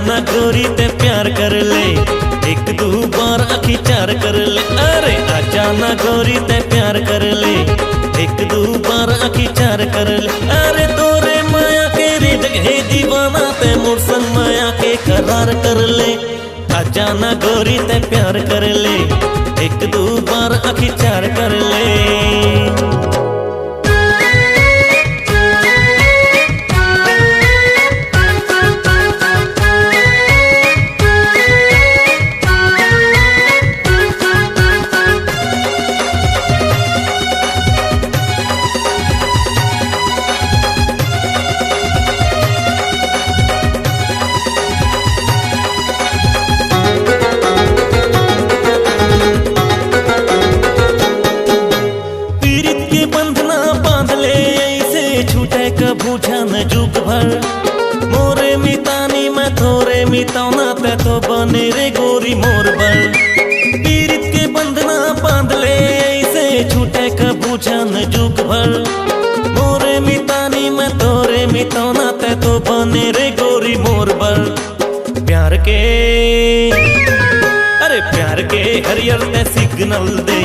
ना गोरी ते प्यार कर ले, एक दो बार अखी चार कर ले। अरे आजा ना गोरी ते प्यार कर ले, एक दो बार अखी चार कर ले। अरे तोरे माया के रे जगह दीवाना ते मोर संग माया के करार कर ले। आजा ना गोरी ते प्यार कर ले, एक दो बार अखी चार कर ले। बूझा न जुग भर मोरे मितानी मैं थोरे मिताना ते तो बने रे गोरी मोर बर। पीरित के बंधना बांध ले ऐसे छूटे का बूझा न जुग भर मोरे मितानी मैं थोरे मिताना ते तो बने रे गोरी मोर बर। प्यार के अरे प्यार के हरियर ते सिग्नल दे,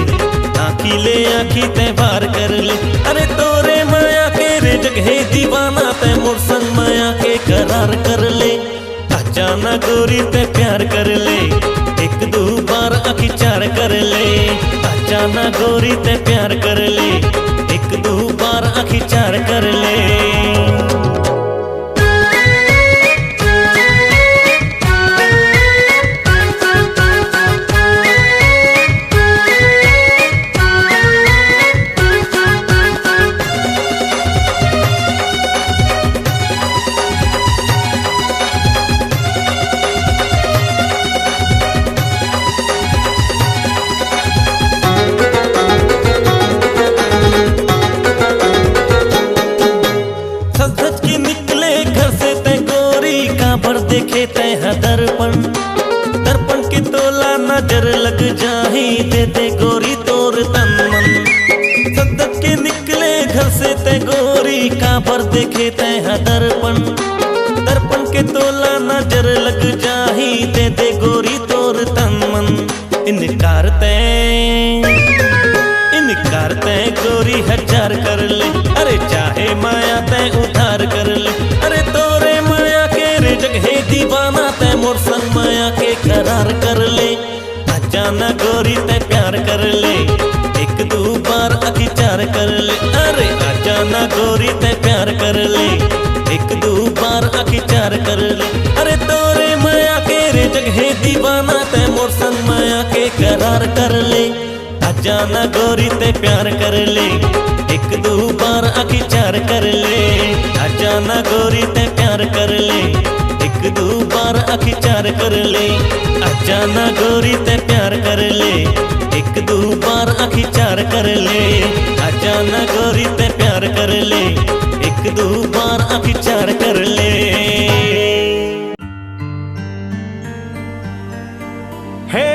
आखी ले आखी ते बार कर ले। अरे तोरे माया के रे जगह दीवाना ते मोर संग माया के करार कर ले। आजा ना गोरी ते प्यार कर ले, एक दो बार आखी चार कर ले। आजा ना गोरी ते प्यार कर ले, एक दो बार आखी चार कर ले। देखे ते है दर्पण दर्पण की तोला नजर लग जाही, दे दे गोरी तोर तन मन। सदत के निकले घर से ते गोरी काबर देखे ते है दर्पण दर्पण के तोला नजर लग जाही, दे दे गोरी तोर तन मन। इनकार ते गोरी हजार कर ले। अरे चाहे माया ते उधार कर ले। अरे तोरे माया के रे जगह दीवाना ते मोर संग माया के करार कर ले। आजा ना गोरी ते प्यार कर ले, एक दो बार आखी चार कर ले। अरे आजा ना गोरी ते प्यार कर ले, एक दो बार आखी चार कर ले। अरे तोरे माया के रे जगह दीवाना ते मोर संग माया के करार कर ले। आजा ना गोरी ते प्यार कर ले, एक दो बार आखी चार कर ले। आजा ना गोरी ते प्यार कर ले, एक दो बार आखी चार कर ले। आजा ना गोरी ते प्यार कर ले, एक दो बार आखी चार कर ले। आजा ना गोरी ते प्यार कर ले, एक दो बार आखी चार कर ले। हे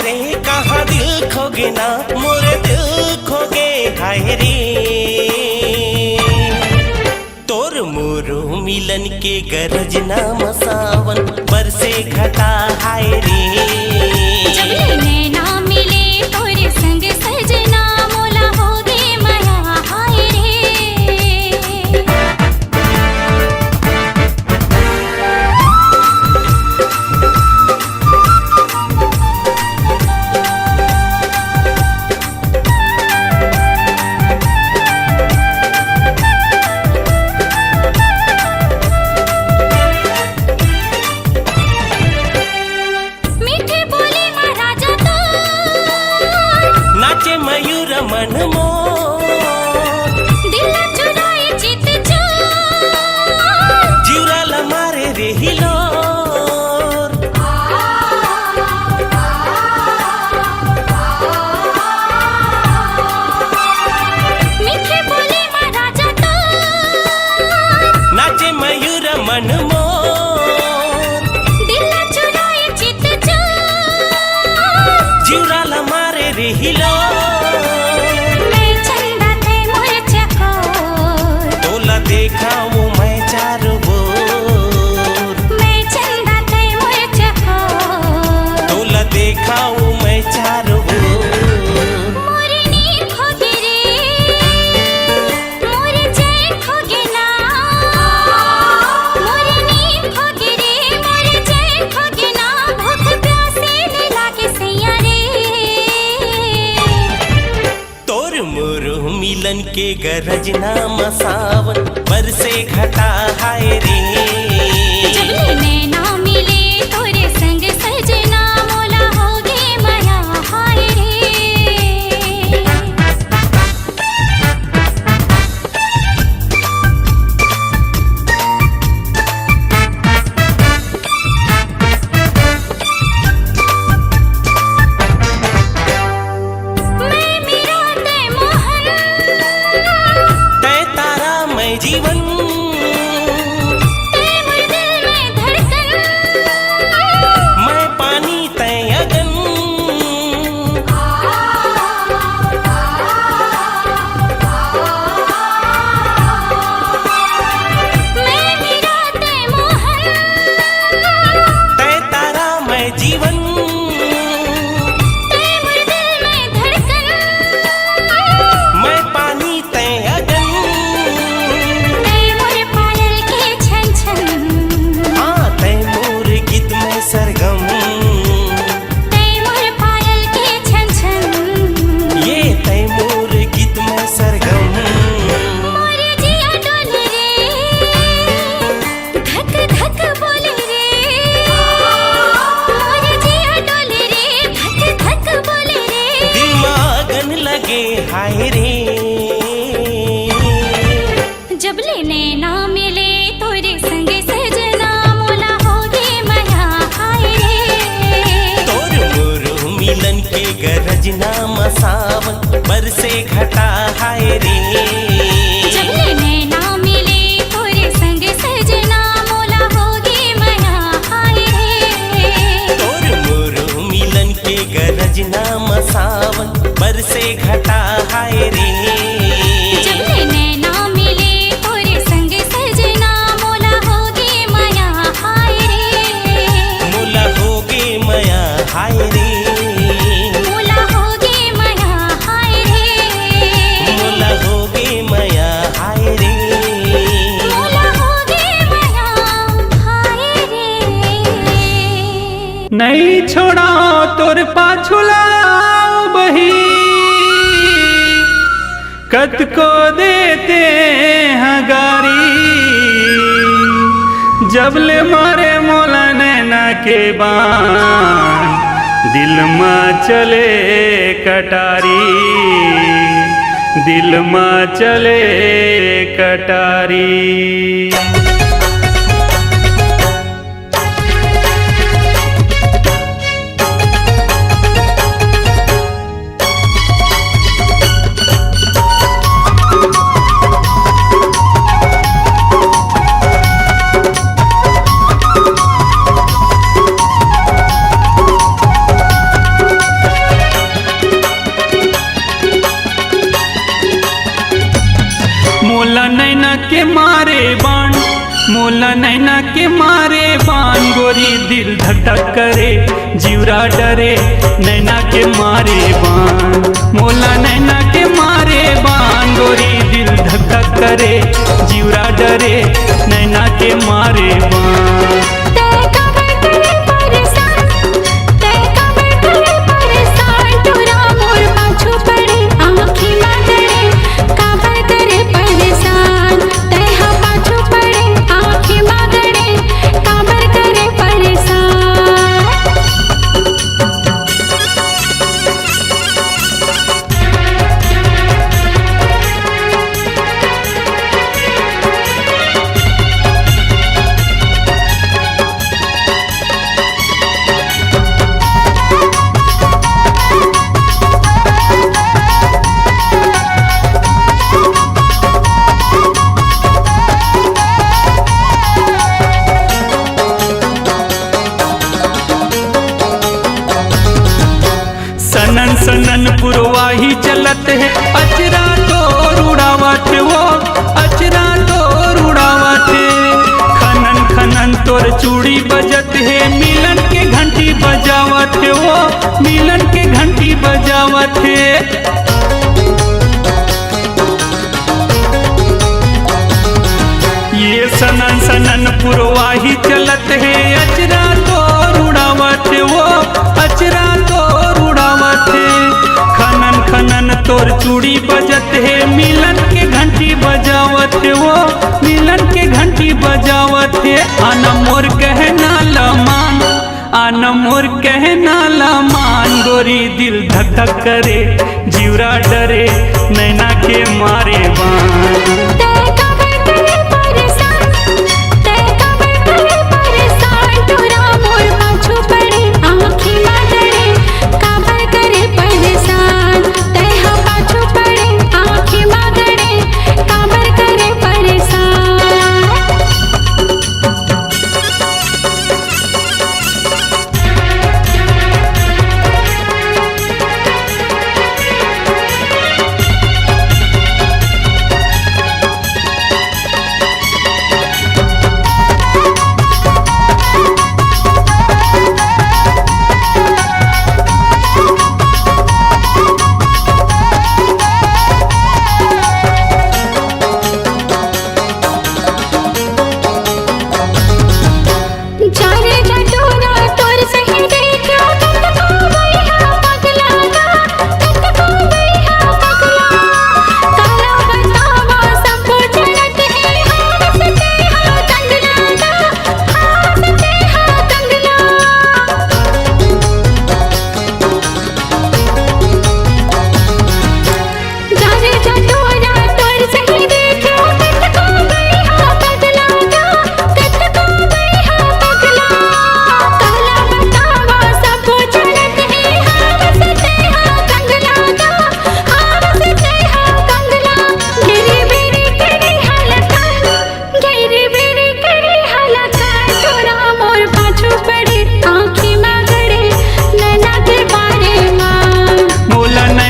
रे कहाँ दिल खोगे ना मोरे दिल खोगे हाय रे। तोर मोरो मिलन के गरज ना मसावन बरसे घटा हाय रे। जब लेने ना मिले तोरे संग सजना मोला होगे माया हाय रे। मीठे बोले महाराजा तो नाचे मयूर मन मोर दिल चुराए चित चोर। जीवरा लमारे रे हिलोर। मीठे बोले महाराजा तो नाचे मयूर मन मोर दिल चुराए चित चोर। जीवरा लमारे रे हिलोर। मैं चंदा थे मोर चकोर तोला देखा वो मैं चारों ओर। मैं चंदा थे मोर चकोर तोला देखा वो मैं चारों ओर। मोरे नींद खोगे रे मोरे चैन खोगे ना। मोरे नींद खोगे रे मोरे चैन खोगे ना। भूख प्यासे ने लागे सैया रे। तोर मोरो मिलन के गरज ना मसावन बरसे घटा हाय रे। जब लेने ना मिले तोरे संग सजना मोला होगे माया हाय रे। मैं मेरा ते मोहन तय तारा मैं जीवन ते मोर दिल में धड़कन। मैं पानी तय अगन। मैं मेरा ते मोहन तय तारा मैं जीवन ते मोर दिल में धड़कन। मैं पानी तय अगन। ते मोर पायल के छन छन। हाँ तय मोर गीत में सरगम। ते मोर पायल के छन छन। ये तय मोर गीत में सरगम। मोरे जिया डोले रे धक धक बोले रे। मोरे जिया डोले रे धक धक बोले रे। दिल में आगन लगे हाय रे। जब लेने ना मिले तोरे संग सजना मोला होगे माया हाय रे। तोर मोरो मिलन के गरज ना मसावन बरसे घटा हाय रे। जब लेने ना मिले तोरे संग सजना मोला होगे माया हाय रे। तोर मोरो मिलन के गरज ना मसावन बरसे घटा हाय रे। जब लेने ना मिले तोरे संग सजना मोला होगे माया हाय रे। मोला होगे मया हाय रे। मोला होगे माया हाय रे। मोला होगे मया हाय रे। मोला होगे माया हाय रे। नहीं छोड़ा तोर पाछुला बही कत को देते हैं गारी। जब ले मारे मोला नैना के बान दिल में चले कटारी। दिल में चले कटारी। मोला नैना के मारे बान गोरी दिल धक धक करे जीवरा डरे नैना के मारे बान मोला नैना के मारे बान गोरी दिल धक धक करे जीवरा डरे नैना के मारे बान सनन सनन पुरवाही चलत है अचरा तो उड़ावत वो अचरा तो उड़ावत खनन खनन तोर चूड़ी बजत है मिलन के घंटी बजावत वो मिलन के घंटी बजावत ये सनन सनन पुरवाही चलत है अचरा तो उड़ावत वो अचरा तो खनन खनन तोर चूड़ी बजत है मिलन के घंटी बजावत वो मिलन के घंटी बजावत है आना मोर कहना लमान आना मोर कहना लमान गोरी दिल धक धक करे जीवरा डरे नैना के मारे बान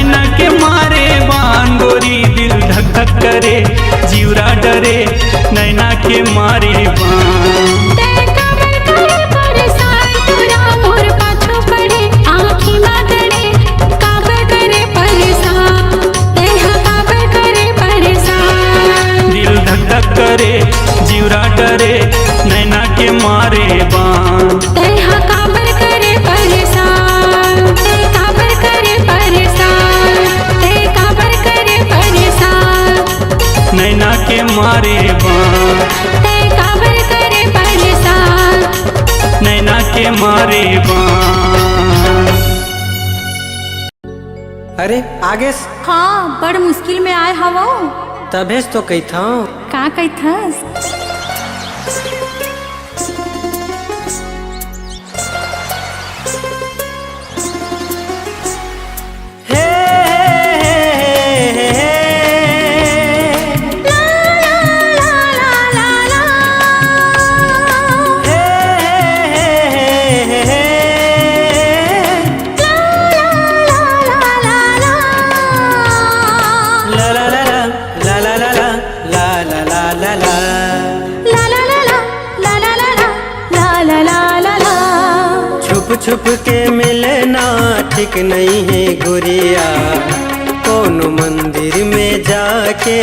करे जीवरा डरे नैना के मारे बान दिल धक धक करे जीवरा डरे नैना के मारे बान नैना के मारे बान नैना के मारे बान। अरे आगे हाँ बड़ मुश्किल में आए हवा तभेस तो कही था का कही thus la la la la la la la la la la la छुप के मिलना ठीक नहीं है गुरिया, कोनो मंदिर में जाके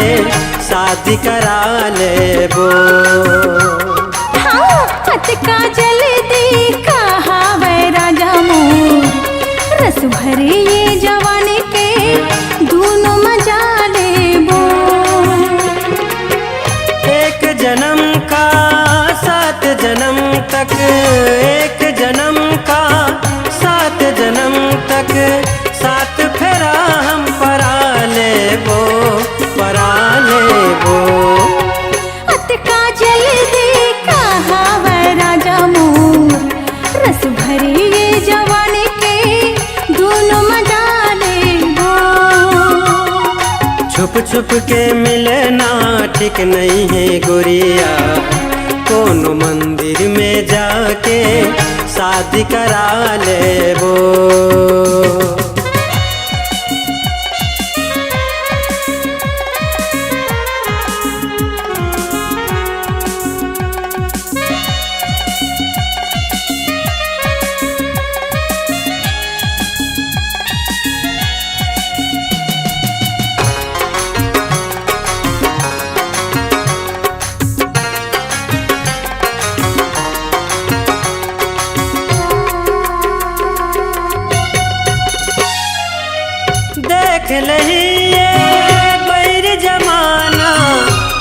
शादी करा लेबो। हाँ अतका जल्दी कहा वै राजा मोर, रस भरे ये जवानी के दोनों मजा लेबो। एक जन्म का 7 जन्म तक, एक जन्म का 7 जन्म तक, 7 फेरा हम परा लेबो, परा लेबो। अतका जल्दी कहा वै राजा मोर, रस भरे ये जवानी के दोनों मजा लेबो। छुप छुप के मिलना ठीक नहीं है गुरिया, कोनो मंदिर में जाके शादी करा लेबो। देख लही ये बैर जमाना,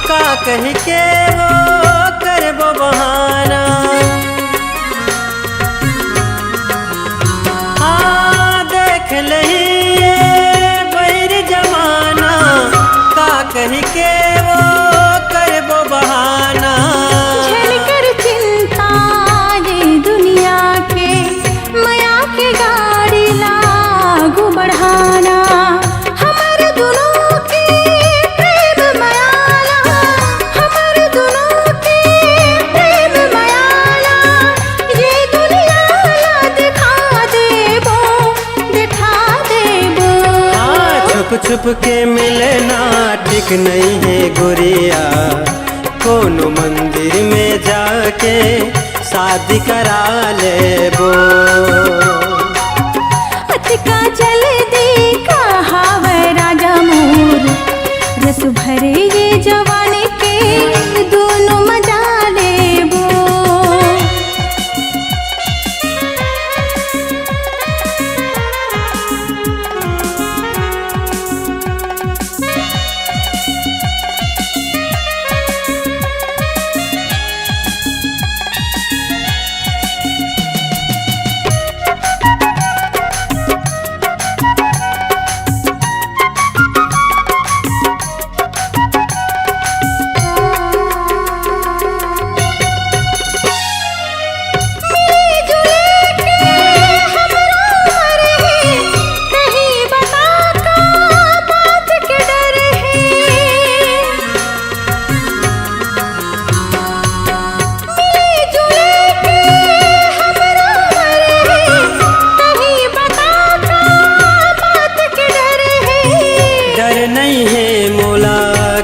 का कह के वो करबो बहाना। हाँ देख लही ये बैर जमाना, का कह के वो करबो बहाना। झलकर चिंता ये दुनिया के, माया के गाड़ी लागू बढ़ाना। हमर दोनों के प्रेम मायाला, हमर दोनों के प्रेम मायाला, ये दुनिया ला दिखा देबो, दिखा देबो। हाँ छुप छुप के मिलना ठीक नहीं है गुरिया, कोनो मंदिर में जाके शादी करा लेबो। अतका जल्दी कहा वै राजा मोर, रस भरे ये जवानी के दोनों मजा लेबो।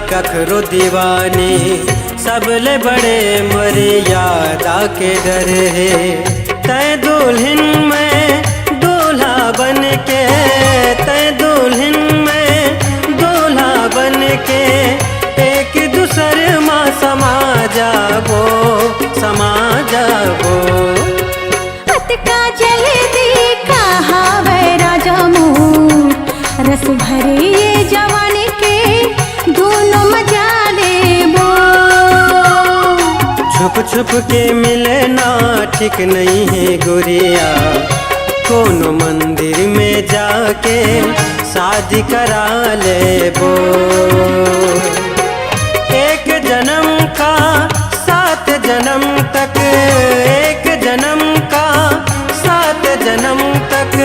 कखरो दीवानी सबले बड़े मर्यादा के डर है। तय दुल्हन में दूल्हा बन के, तय दुल्हन में दूल्हा बन के, एक दूसरे माँ समा जाबो, समा जाबो। अतका जल्दी कहा वै राजा मोर, रस भरे ये जवानी के दोनों मजा लेबो। छुप छुप के मिलना ठीक नहीं है गुरिया, कोनो मंदिर में जाके शादी करा लेबो। एक जन्म का 7 जन्म तक, एक जन्म का 7 जन्म तक,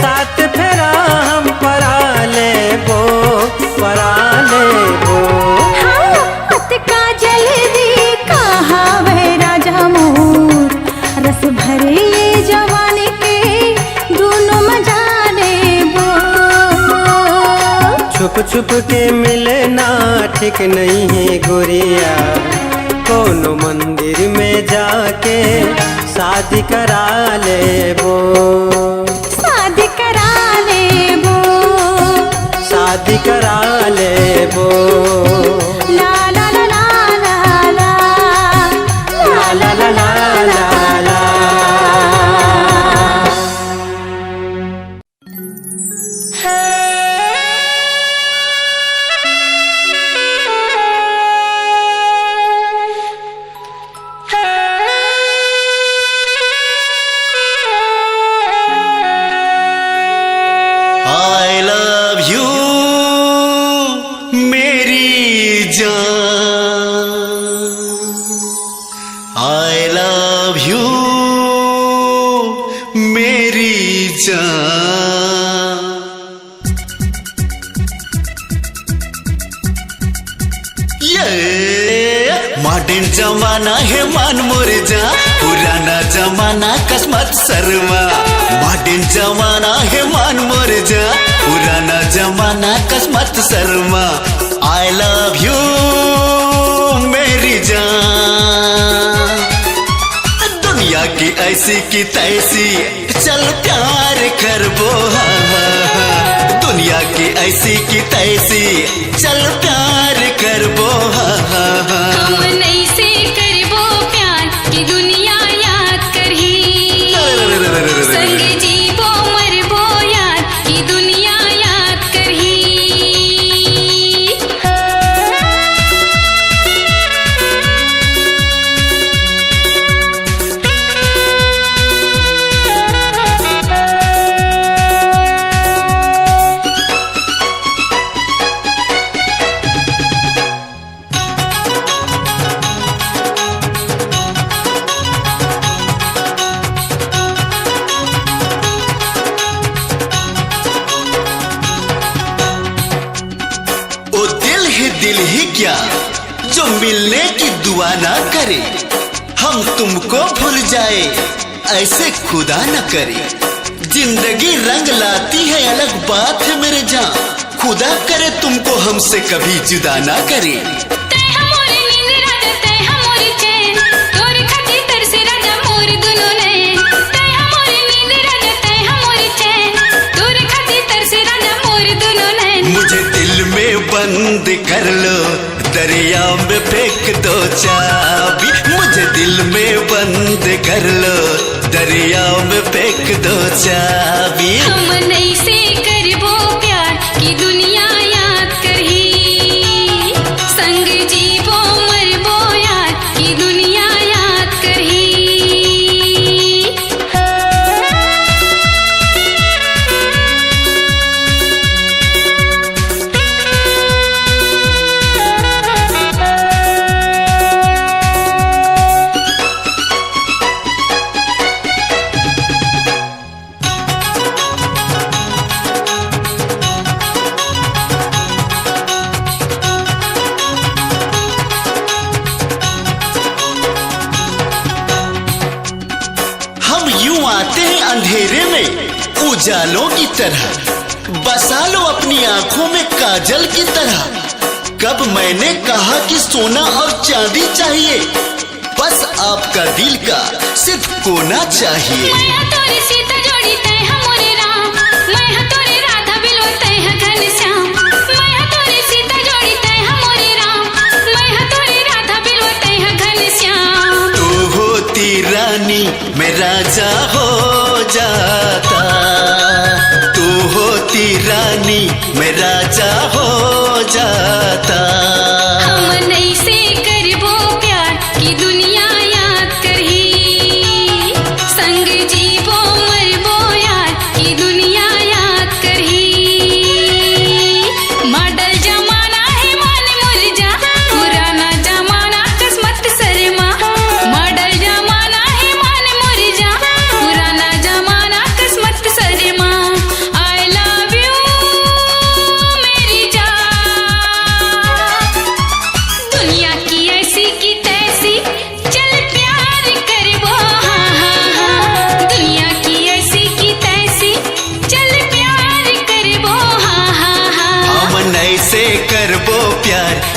7 फेरा हम परा लेबो, परा लेबो। हाँ अतका जल्दी कहा वै राजा मोर, रस भरे ये जवानी के दोनों मजा लेबो। छुप छुप के मिलना ठीक नहीं है गुरिया, कोनो मंदिर में जाके शादी करा लेबो शादी करा लेबो शादी करा लेबो ला ला ला ला ला ला ला ला ला ला ला ला। I love you मेरी जान I love you मेरी जान। ये मॉडर्न जमाना है मान मोर जा, पुराना जमाना किस्मत शर्मा। मॉडर्न जमाना है मान मोर जा, पुराना जमाना किस्मत शर्मा। आई लव यू मेरी जान। दुनिया की ऐसी की तैसी चल प्यार करबो, दुनिया की ऐसी की तैसी चल प्यार करबो। हम नहीं से करबो प्यार की दुनिया याद करही, संग जीवो मरबो यार की दुनिया याद करही। दिल ही क्या जो मिलने की दुआ ना करे, हम तुमको भूल जाए ऐसे खुदा न करे। जिंदगी रंग लाती है अलग बात है मेरे जान, खुदा करे तुमको हमसे कभी जुदा ना करे। मुझे दिल में बंद कर लो, दरिया में फेंक दो चाबी। मुझे दिल में बंद कर लो, दरिया में फेंक दो चाबी। हम नहीं से करबो प्यार की दुनिया याद करही, संग जीवो मरबो यार की दुनिया याद करही। अंधेरे में उजालों की तरह बसा लो अपनी आंखों में काजल की तरह। कब मैंने कहा कि सोना और चांदी चाहिए, बस आपका दिल का सिर्फ कोना चाहिए। तू होती रानी मैं राजा हो जाता, तू होती रानी मैं राजा हो जाता। हम नहीं से करबो प्यार की दुनिया याद करही, संग जीवो मरबो यार की दुनिया याद करही। मॉडल जमाना है मान मुर जा, पुराना जमाना किस्मत शर्मा। मॉडल जमाना है मान मुर जा, पुराना जमाना किस्मत शर्मा। I love you मेरी जान।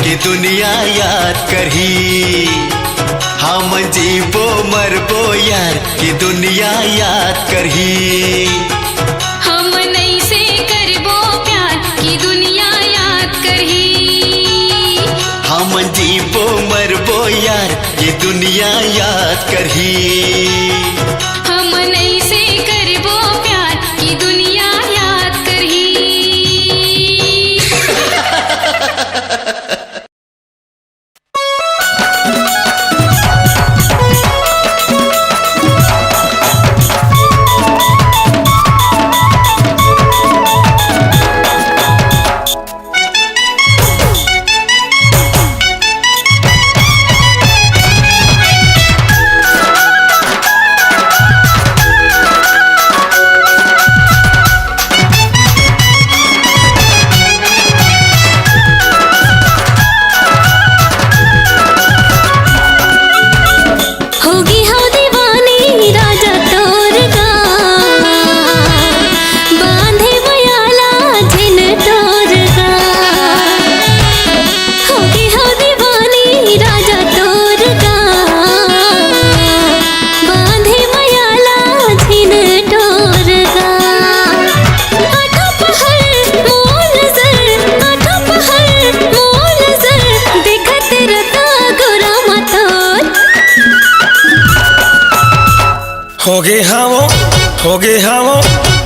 ये दुनिया याद करही। हम जीबो मरबो यार ये दुनिया याद करही। हम नहीं से करबो प्यार की दुनिया याद करही। हम जीबो मरबो यार ये दुनिया याद करही। हम नहीं से करबो प्यार की दुनिया याद करही।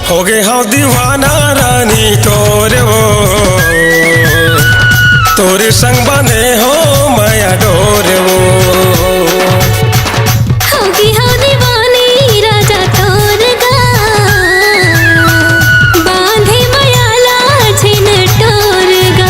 हो गए हाँ दीवाना रानी तोरे वो तोरे संग बने हो माया डोरे वो। होगी हो दीवानी राजा तोर गा बांधे मयाला छिन टोर गा।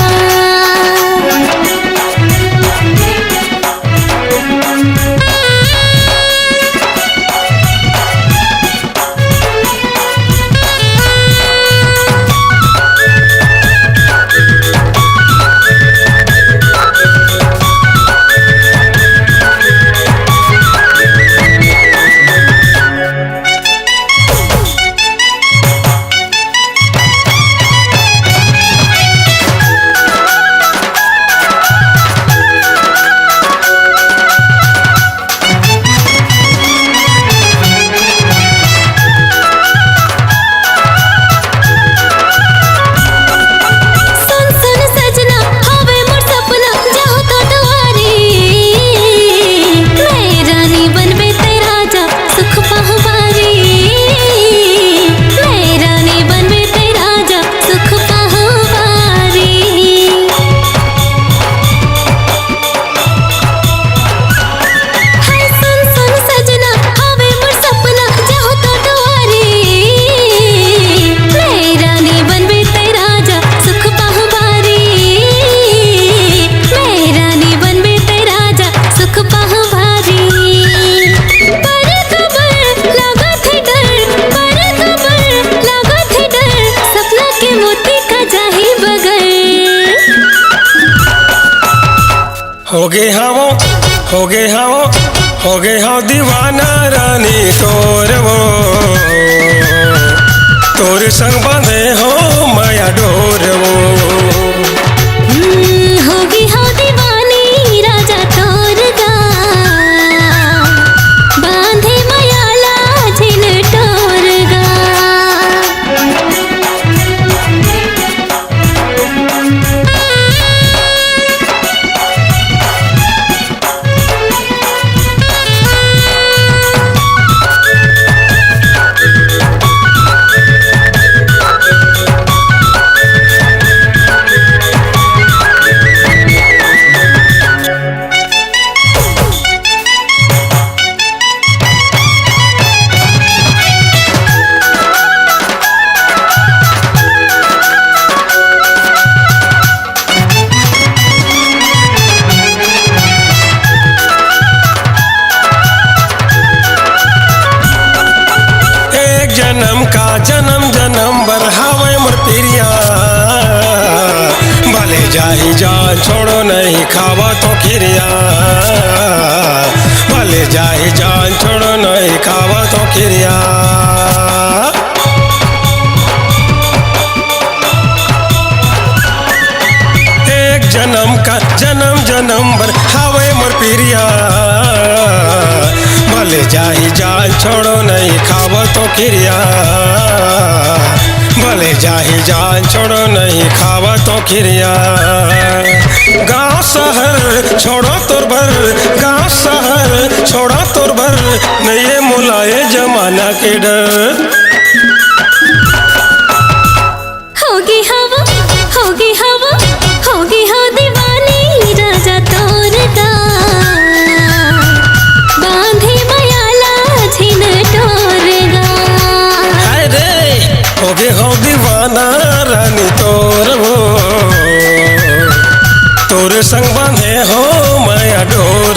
हो गए हाँ दीवाना रानी तोरे वो तोरे संग बंधे हो माया डोर वो। होगी हो दीवानी राजा तोर गा बांधे मयाला छिन टोर गा। जन्म जन्म बरहावे मोर पिरिया भले जाही जान छोड़ो नहीं खावा तो खिरिया। भले जाही जान छोड़ो नहीं खावा तो खिरिया। एक जन्म का जन्म जन्म भर हावे मोर पिरिया भले जाही जान छोड़ो नहीं खाव तो किरिया भले जाही जान छोड़ो नहीं खावा तो खिरिया गाँव शहर छोड़ो तोर भर गाँव शहर छोड़ो तोर भर नहीं मुलाये जमाना के डर होगी हवा होगी हवा होगी हो दीवानी राजा तोर का बांधे मयाला छिन टोरगा हाय रे होगे हो दीवाना रानी तोर हो तोरे संग बांधे हो माया डोर